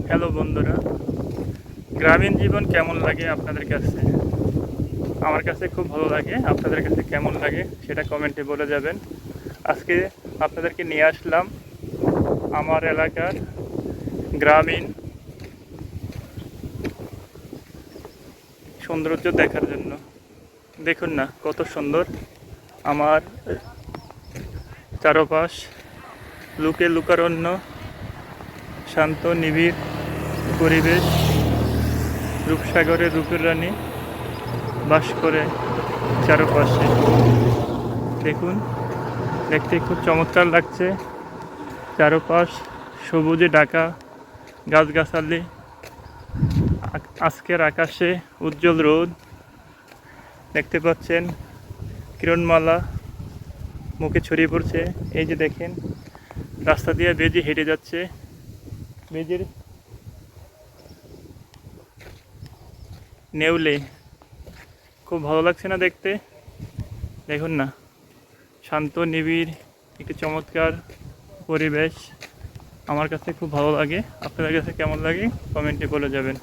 Hello বন্ধুরা, গ্রামীণ জীবন কেমন লাগে আপনাদের কাছে? আমার কাছে খুব ভালো লাগে। আপনাদের কাছে কেমন লাগে সেটা কমেন্টে বলে যাবেন। আজকে আপনাদেরকে নিয়ে আসলাম আমার এলাকার গ্রামীণ সৌন্দর্য দেখার জন্য। দেখুন না কত সুন্দর আমার চারপাশ, লুকে লুকারণ্য, শান্ত নিবিড় পরিবেশ। রূপসাগরের রূপের রানী বাস করে চারপাশে। দেখুন, দেখতে খুব চমৎকার লাগছে। চারপাশ সবুজে ঢাকা, গাছগাছালি। আজকের আকাশে উজ্জ্বল রোদ দেখতে পাচ্ছেন, কিরণমালা মুখে ছড়িয়ে পড়ছে। এই যে দেখেন, রাস্তা দিয়ে বেজি হেঁটে যাচ্ছে। বেজির নেউলে খুব ভালো লাগছে না দেখতে? দেখুন না, শান্ত নিবিড় একটি চমৎকার পরিবেশ। আমার কাছে খুব ভালো লাগে। আপনাদের কাছে কেমন লাগে কমেন্টে বলে যাবেন।